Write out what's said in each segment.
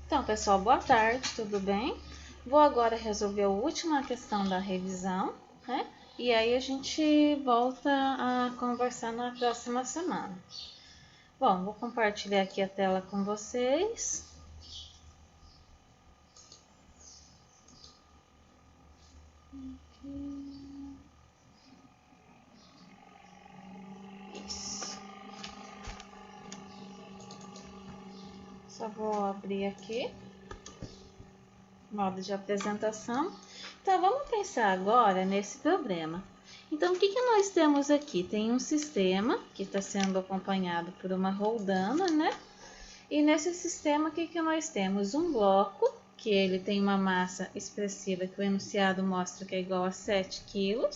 Então, pessoal, boa tarde, tudo bem? Vou agora resolver a última questão da revisão, né? E aí a gente volta a conversar na próxima semana. Bom, vou compartilhar aqui a tela com vocês. Isso. Só vou abrir aqui. Modo de apresentação. Então, vamos pensar agora nesse problema. Então, o que nós temos aqui? Tem um sistema que está sendo acompanhado por uma roldana, né? E nesse sistema, o que nós temos? Um bloco, que ele tem uma massa expressiva, que o enunciado mostra que é igual a 7 kg.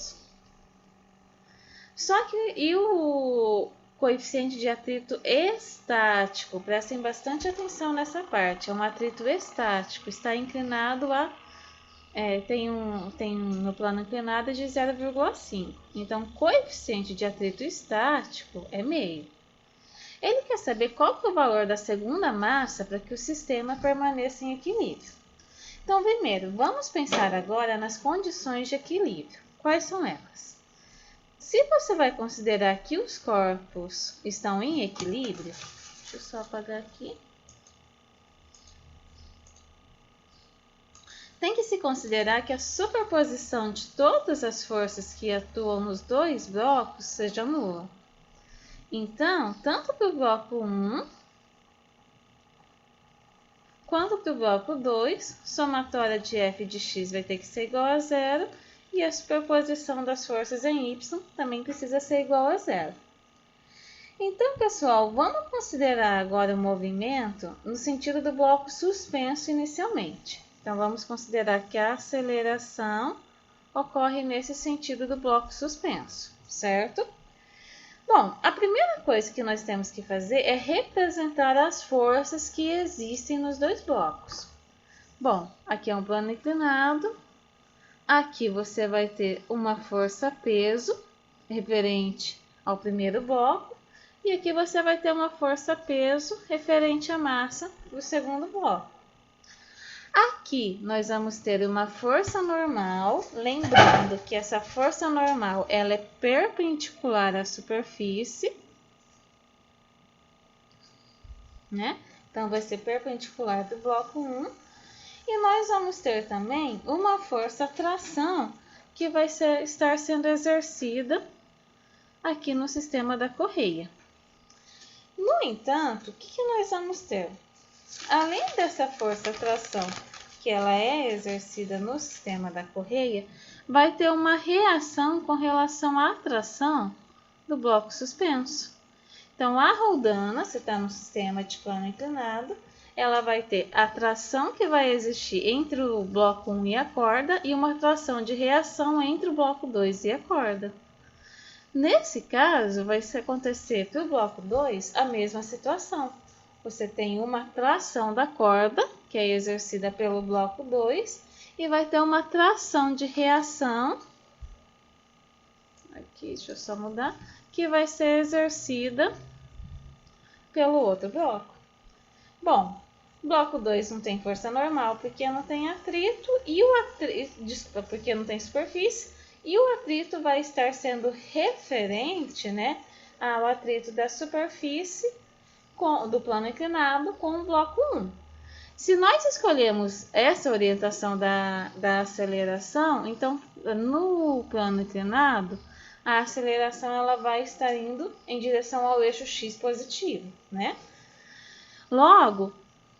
Só que, e o coeficiente de atrito estático, prestem bastante atenção nessa parte, é um atrito estático, está inclinado a, tem no plano inclinado de 0,5, então coeficiente de atrito estático é meio. Ele quer saber qual que é o valor da segunda massa para que o sistema permaneça em equilíbrio. Então, primeiro, vamos pensar agora nas condições de equilíbrio. Quais são elas? Se você vai considerar que os corpos estão em equilíbrio, deixa eu só apagar aqui. Tem que se considerar que a superposição de todas as forças que atuam nos dois blocos seja nula. Então, tanto para o bloco 1 quanto para o bloco 2, somatória de f de x vai ter que ser igual a zero e a superposição das forças em y também precisa ser igual a zero. Então, pessoal, vamos considerar agora o movimento no sentido do bloco suspenso inicialmente. Então, vamos considerar que a aceleração ocorre nesse sentido do bloco suspenso, certo? Bom, a primeira coisa que nós temos que fazer é representar as forças que existem nos dois blocos. Bom, aqui é um plano inclinado, aqui você vai ter uma força-peso referente ao primeiro bloco, e aqui você vai ter uma força-peso referente à massa do segundo bloco. Aqui nós vamos ter uma força normal, lembrando que essa força normal ela é perpendicular à superfície, né? Então vai ser perpendicular do bloco 1. E nós vamos ter também uma força tração que vai estar sendo exercida aqui no sistema da correia. No entanto, o que nós vamos ter? Além dessa força tração que ela é exercida no sistema da correia, vai ter uma reação com relação à tração do bloco suspenso. Então, a roldana, se está no sistema de plano inclinado, ela vai ter a tração que vai existir entre o bloco 1 e a corda e uma tração de reação entre o bloco 2 e a corda. Nesse caso, vai acontecer para o bloco 2 a mesma situação. Você tem uma tração da corda, que é exercida pelo bloco 2, e vai ter uma tração de reação, aqui, deixa eu só mudar, que vai ser exercida pelo outro bloco. Bom, bloco 2 não tem força normal, porque não tem atrito, desculpa, porque não tem superfície, e o atrito vai estar sendo referente, né, ao atrito da superfície do plano inclinado com o bloco 1. Se nós escolhemos essa orientação da aceleração, então no plano inclinado, a aceleração ela vai estar indo em direção ao eixo x positivo, né? Logo,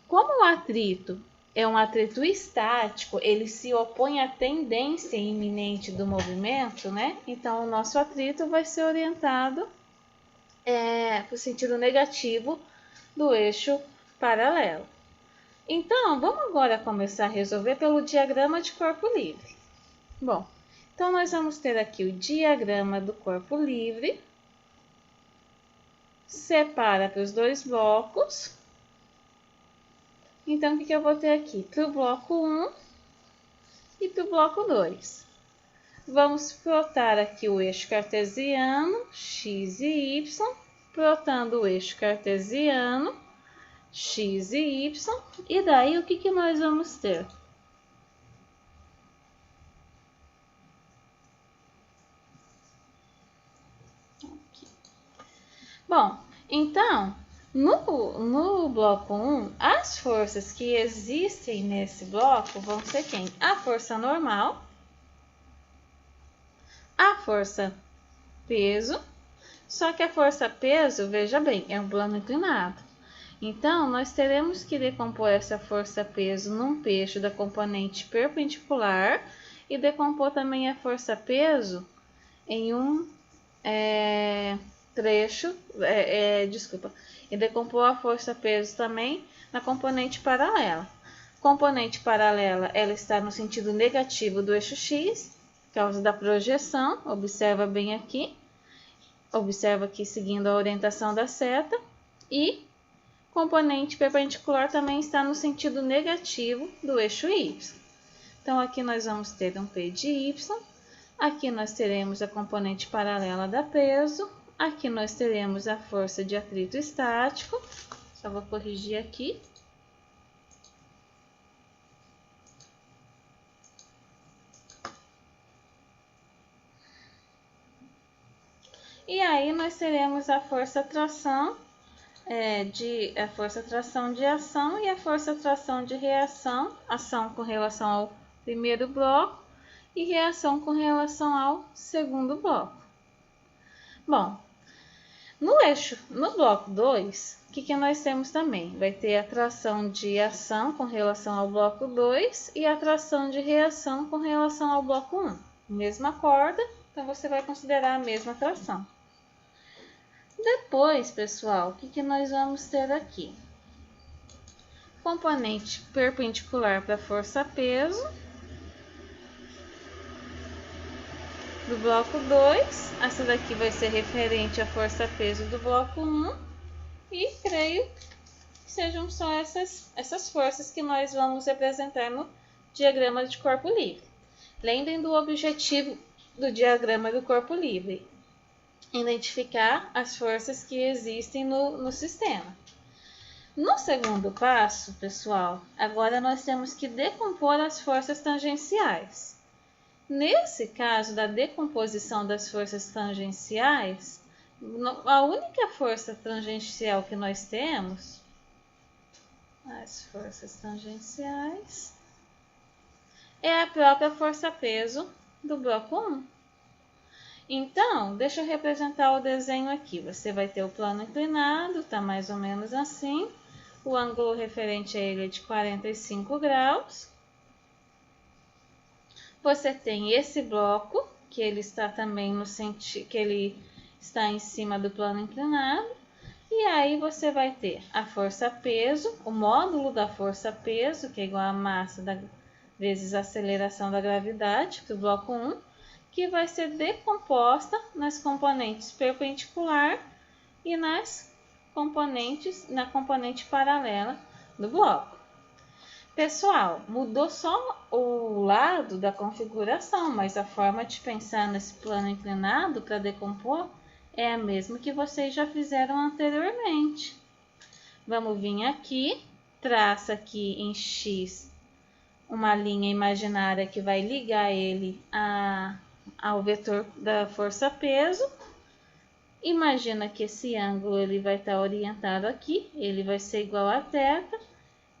como o atrito é um atrito estático, ele se opõe à tendência iminente do movimento, né? Então, o nosso atrito vai ser orientado para o sentido negativo do eixo paralelo. Então, vamos agora começar a resolver pelo diagrama de corpo livre. Bom, então nós vamos ter aqui o diagrama do corpo livre, separa para os dois blocos. Então, o que eu vou ter aqui? Para o bloco 1 e para o bloco 2. Vamos plotar aqui o eixo cartesiano, x e y, plotando o eixo cartesiano, x e y. E daí, o que nós vamos ter? Aqui. Bom, então, no bloco 1, as forças que existem nesse bloco vão ser quem? A força normal, a força peso, só que a força peso, veja bem, é um plano inclinado. Então, nós teremos que decompor essa força peso num peixe da componente perpendicular e decompor também a força peso em um trecho, e decompor a força peso também na componente paralela. Componente paralela, ela está no sentido negativo do eixo x, por causa da projeção, observa bem aqui. Observa aqui seguindo a orientação da seta. E componente perpendicular também está no sentido negativo do eixo y. Então, aqui nós vamos ter um P de y. Aqui nós teremos a componente paralela da peso. Aqui nós teremos a força de atrito estático. Só vou corrigir aqui. E aí nós teremos a força tração de ação e a força tração de reação, ação com relação ao primeiro bloco e reação com relação ao segundo bloco. Bom, no bloco 2, o que nós temos também? Vai ter a tração de ação com relação ao bloco 2 e a tração de reação com relação ao bloco 1. Mesma corda, então você vai considerar a mesma tração. Depois, pessoal, o que nós vamos ter aqui? Componente perpendicular para a força-peso do bloco 2. Essa daqui vai ser referente à força-peso do bloco 1. E creio que sejam só essas forças que nós vamos representar no diagrama de corpo livre. Lembrem do objetivo do diagrama do corpo livre. Identificar as forças que existem no sistema. No segundo passo, pessoal, agora nós temos que decompor as forças tangenciais. Nesse caso da decomposição das forças tangenciais, a única força tangencial que nós temos, as forças tangenciais, é a própria força-peso do bloco 1. Então, deixa eu representar o desenho aqui. Você vai ter o plano inclinado, está mais ou menos assim. O ângulo referente a ele é de 45 graus. Você tem esse bloco, que ele está também no sentido, que ele está em cima do plano inclinado. E aí você vai ter a força-peso, o módulo da força-peso, que é igual a massa vezes a aceleração da gravidade, do bloco 1. Que vai ser decomposta nas componentes perpendicular e na componente paralela do bloco. Pessoal, mudou só o lado da configuração, mas a forma de pensar nesse plano inclinado para decompor é a mesma que vocês já fizeram anteriormente. Vamos vir aqui, traça aqui em X uma linha imaginária que vai ligar ele ao vetor da força-peso. Imagina que esse ângulo ele vai estar orientado aqui, ele vai ser igual a θ.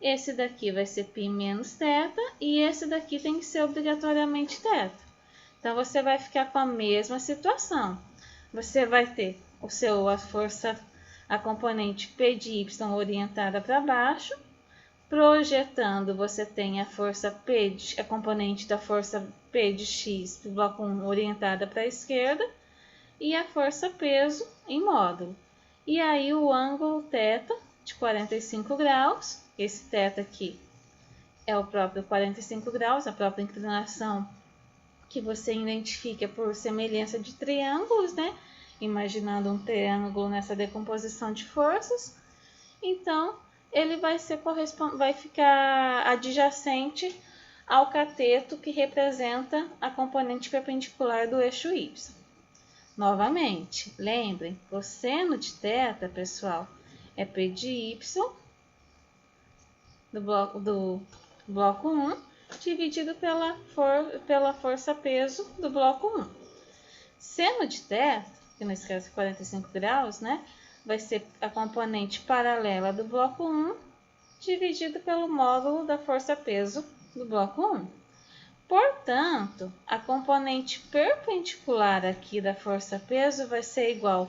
Esse daqui vai ser π menos θ e esse daqui tem que ser obrigatoriamente θ. Então, você vai ficar com a mesma situação. Você vai ter a componente P de Y orientada para baixo. Projetando, você tem a componente da força P de X do bloco 1 orientada para a esquerda e a força peso em módulo. E aí o ângulo θ de 45 graus, esse θ aqui é o próprio 45 graus, a própria inclinação que você identifica por semelhança de triângulos, né? Imaginando um triângulo nessa decomposição de forças. Então, ele vai ficar adjacente ao cateto que representa a componente perpendicular do eixo Y. Novamente, lembrem, cosseno de θ, pessoal, é P de Y do bloco 1 dividido pela força peso do bloco 1. Seno de θ, que nesse caso é 45 graus, né? Vai ser a componente paralela do bloco 1 dividido pelo módulo da força peso do bloco 1. Portanto, a componente perpendicular aqui da força peso vai ser igual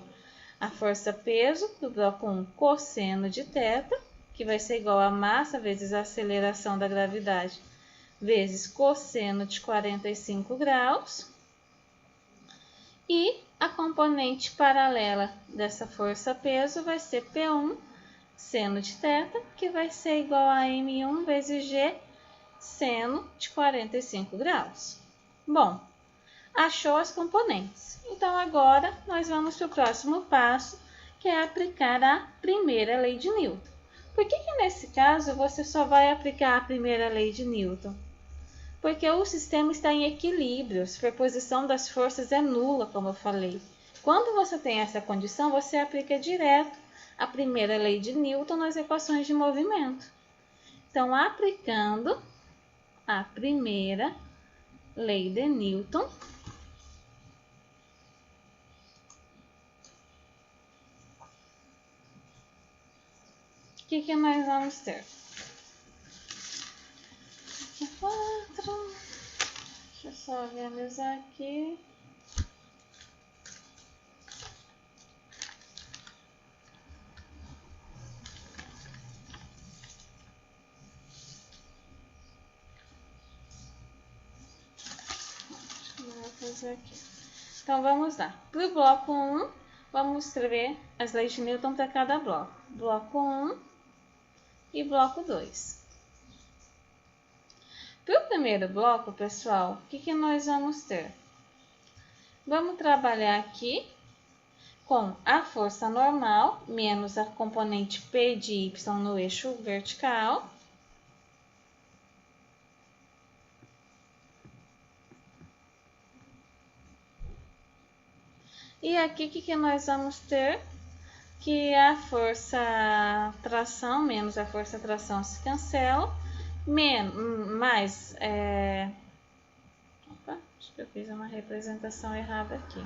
à força peso do bloco 1 cosseno de θ, que vai ser igual a massa vezes a aceleração da gravidade, vezes cosseno de 45 graus. E a componente paralela dessa força-peso vai ser P1 seno de θ, que vai ser igual a M1 vezes G seno de 45 graus. Bom, achou as componentes. Então, agora nós vamos para o próximo passo, que é aplicar a primeira lei de Newton. Por que nesse caso você só vai aplicar a primeira lei de Newton? Porque o sistema está em equilíbrio, a superposição das forças é nula, como eu falei. Quando você tem essa condição, você aplica direto a primeira lei de Newton nas equações de movimento. Então, aplicando a primeira lei de Newton, o que nós vamos ter? 4. Deixa eu só organizar aqui. Vou fazer aqui. Então, vamos lá. Para o bloco 1, vamos escrever as leis de Newton para cada bloco. Bloco 1 e bloco 2. Para o primeiro bloco, pessoal, o que nós vamos ter? Vamos trabalhar aqui com a força normal menos a componente P de Y no eixo vertical. E aqui o que nós vamos ter? Que a força tração menos a força tração se cancela, mais... Opa, acho que eu fiz uma representação errada aqui.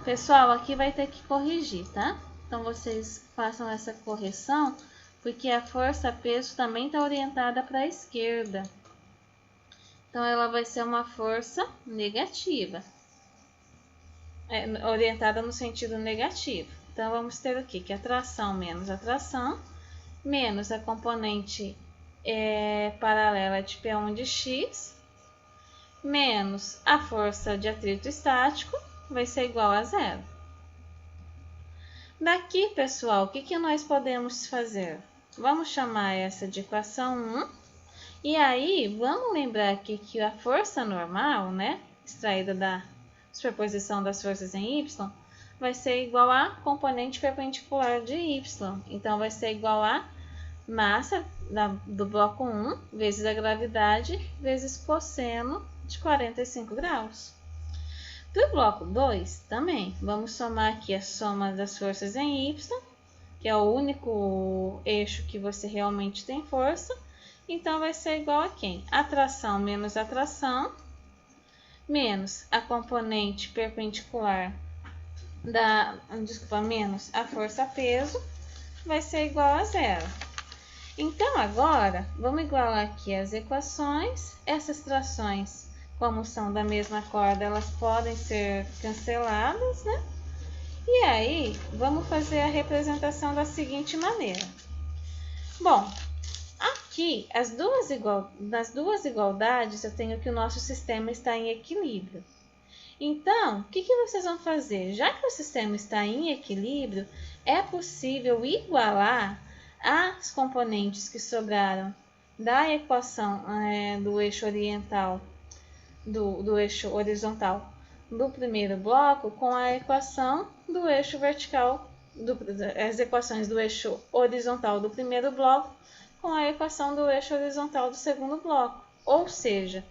Pessoal, aqui vai ter que corrigir, tá? Então, vocês façam essa correção, porque a força-peso também está orientada para a esquerda. Então, ela vai ser uma força negativa. Orientada no sentido negativo. Então, vamos ter o quê? Que a tração menos a tração, menos a componente paralela de P1 de x, menos a força de atrito estático, vai ser igual a zero. Daqui, pessoal, o que nós podemos fazer? Vamos chamar essa de equação 1. E aí, vamos lembrar aqui que a força normal, né, extraída da superposição das forças em y, vai ser igual a componente perpendicular de y. Então, vai ser igual a massa do bloco 1 vezes a gravidade vezes cosseno de 45 graus. Para o bloco 2, também, vamos somar aqui a soma das forças em y, que é o único eixo que você realmente tem força. Então, vai ser igual a quem? A tração menos a tração, menos a componente perpendicular menos a força-peso, vai ser igual a zero. Então, agora, vamos igualar aqui as equações. Essas trações, como são da mesma corda, elas podem ser canceladas, né? E aí, vamos fazer a representação da seguinte maneira. Bom, aqui, nas duas igualdades, eu tenho que o nosso sistema está em equilíbrio. Então, o que vocês vão fazer? Já que o sistema está em equilíbrio, é possível igualar as componentes que sobraram da equação do eixo oriental, do eixo horizontal do primeiro bloco com a equação do eixo vertical, as equações do eixo horizontal do primeiro bloco com a equação do eixo horizontal do segundo bloco. Ou seja,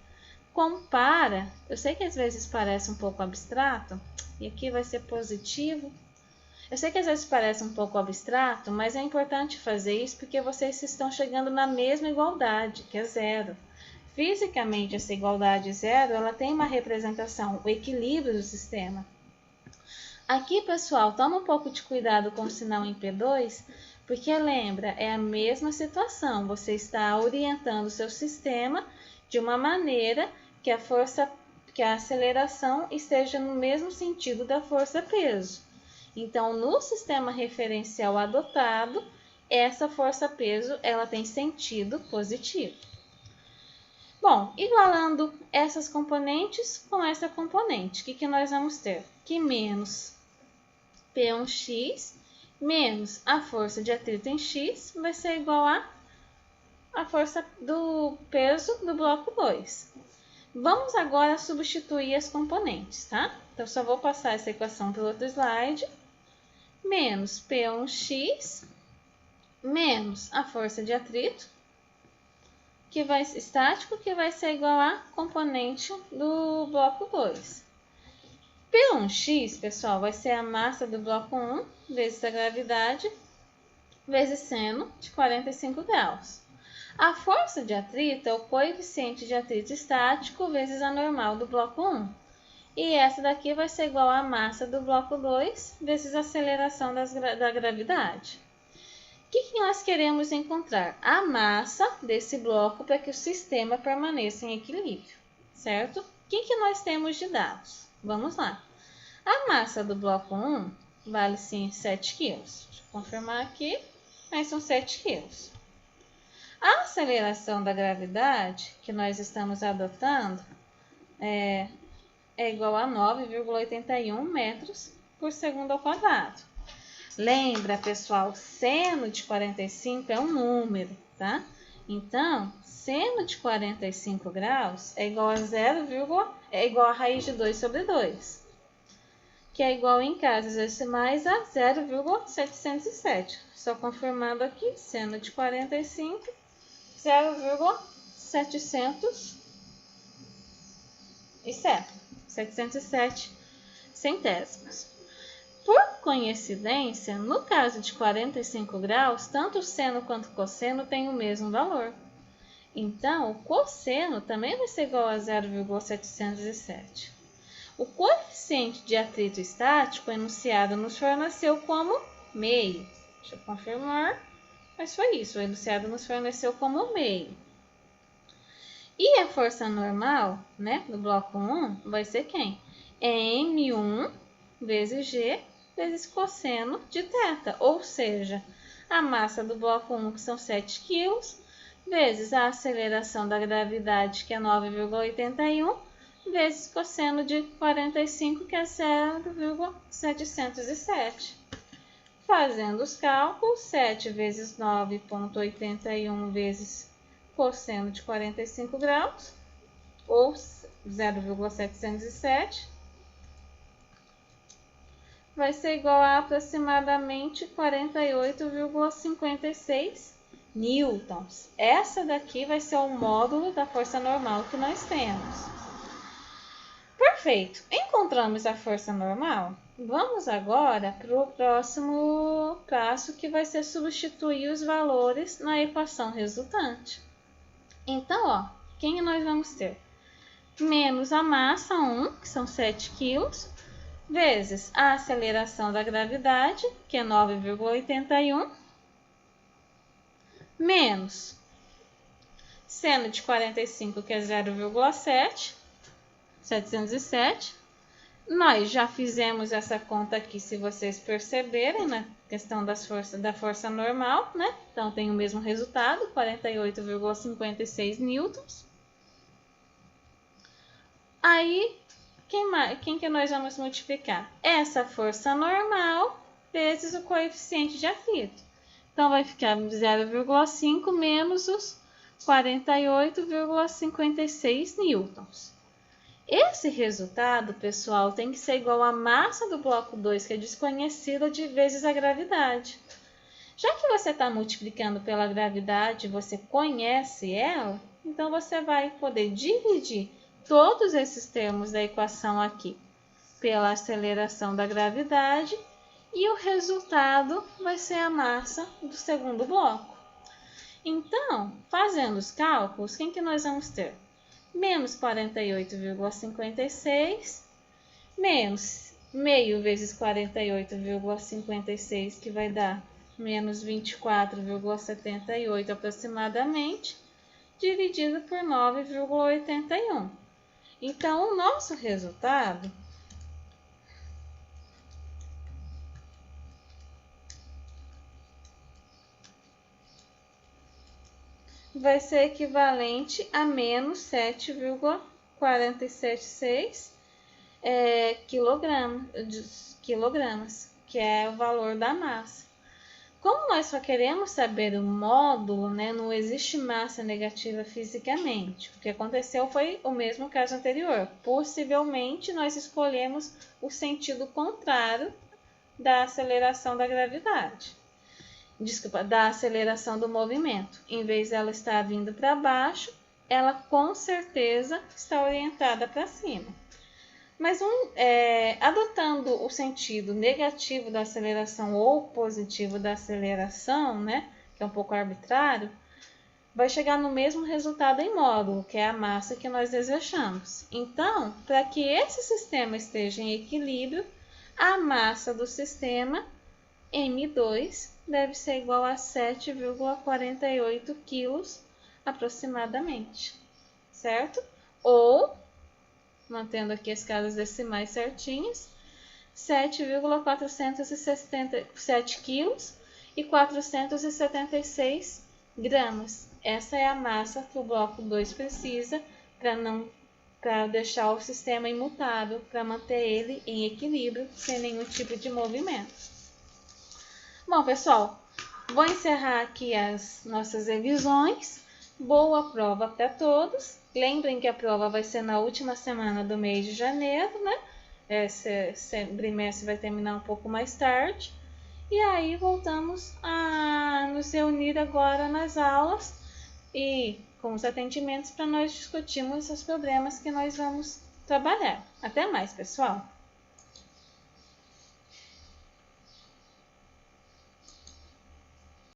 compara, eu sei que às vezes parece um pouco abstrato, e aqui vai ser positivo, Eu sei que às vezes parece um pouco abstrato, mas é importante fazer isso porque vocês estão chegando na mesma igualdade, que é zero. Fisicamente, essa igualdade zero, ela tem uma representação, o equilíbrio do sistema. Aqui, pessoal, toma um pouco de cuidado com o sinal em P2, porque lembra, é a mesma situação. Você está orientando o seu sistema de uma maneira que a aceleração esteja no mesmo sentido da força-peso. Então, no sistema referencial adotado, essa força-peso ela tem sentido positivo. Bom, igualando essas componentes com essa componente, o que nós vamos ter? Que menos P1x menos a força de atrito em x vai ser igual a força do peso do bloco 2. Vamos agora substituir as componentes, tá? Então, só vou passar essa equação pelo outro slide. Menos P1x menos a força de atrito, estático, que vai ser igual a componente do bloco 2. P1x, pessoal, vai ser a massa do bloco 1 vezes a gravidade vezes seno de 45 graus. A força de atrito é o coeficiente de atrito estático vezes a normal do bloco 1. E essa daqui vai ser igual à massa do bloco 2 vezes a aceleração da gravidade. O que nós queremos encontrar? A massa desse bloco para que o sistema permaneça em equilíbrio, certo? O que nós temos de dados? Vamos lá. A massa do bloco 1 vale sim 7 kg. Deixa eu confirmar aqui, mas são 7 kg. A aceleração da gravidade que nós estamos adotando é igual a 9,81 metros por segundo ao quadrado. Lembra, pessoal, seno de 45 é um número, tá? Então, seno de 45 graus é igual a igual a raiz de 2 sobre 2, que é igual em casas decimais a 0,707. Só confirmando aqui, seno de 45, 707 centésimos. Por coincidência, no caso de 45 graus, tanto o seno quanto o cosseno têm o mesmo valor. Então, o cosseno também vai ser igual a 0,707. O coeficiente de atrito estático enunciado nos forneceu como meio. Deixa eu confirmar, mas foi isso. O enunciado nos forneceu como meio. E a força normal, né, do bloco 1 vai ser quem? É M1 vezes G vezes cosseno de θ, ou seja, a massa do bloco 1, que são 7 kg, vezes a aceleração da gravidade, que é 9,81, vezes cosseno de 45, que é 0,707. Fazendo os cálculos, 7 vezes 9,81 vezes cosseno de 45 graus, ou 0,707, vai ser igual a aproximadamente 48,56 newtons. Essa daqui vai ser o módulo da força normal que nós temos. Perfeito. Encontramos a força normal. Vamos agora para o próximo passo, que vai ser substituir os valores na equação resultante. Então, ó, quem nós vamos ter? Menos a massa 1, que são 7 kg, vezes a aceleração da gravidade, que é 9,81, menos seno de 45, que é 0,707. Nós já fizemos essa conta aqui, se vocês perceberem, na questão da força normal, né? Então, tem o mesmo resultado, 48,56 newtons. Aí, quem que nós vamos multiplicar? Essa força normal vezes o coeficiente de atrito. Então, vai ficar 0,5 menos os 48,56 newtons. Esse resultado, pessoal, tem que ser igual à massa do bloco 2, que é desconhecida, vezes a gravidade. Já que você está multiplicando pela gravidade, você conhece ela, então você vai poder dividir todos esses termos da equação aqui pela aceleração da gravidade e o resultado vai ser a massa do segundo bloco. Então, fazendo os cálculos, quem que nós vamos ter? Menos 48,56 menos meio vezes 48,56, que vai dar menos 24,78 aproximadamente, dividido por 9,81. Então, o nosso resultado vai ser equivalente a menos 7,476 quilogramas, que é o valor da massa. Como nós só queremos saber o módulo, né, não existe massa negativa fisicamente. O que aconteceu foi o mesmo caso anterior. Possivelmente, nós escolhemos o sentido contrário da aceleração da gravidade. Desculpa, da aceleração do movimento. Em vez dela estar vindo para baixo, ela com certeza está orientada para cima. Mas adotando o sentido negativo da aceleração ou positivo da aceleração, né, que é um pouco arbitrário, vai chegar no mesmo resultado em módulo, que é a massa que nós desejamos. Então, para que esse sistema esteja em equilíbrio, a massa do sistema M2 deve ser igual a 7,48 quilos aproximadamente, certo? Ou, mantendo aqui as casas decimais certinhas, 7,477 quilos e 476 gramas. Essa é a massa que o bloco 2 precisa para deixar o sistema imutável, para manter ele em equilíbrio, sem nenhum tipo de movimento. Bom, pessoal, vou encerrar aqui as nossas revisões. Boa prova para todos. Lembrem que a prova vai ser na última semana do mês de janeiro, né? Esse trimestre vai terminar um pouco mais tarde. E aí voltamos a nos reunir agora nas aulas e com os atendimentos para nós discutirmos os problemas que nós vamos trabalhar. Até mais, pessoal!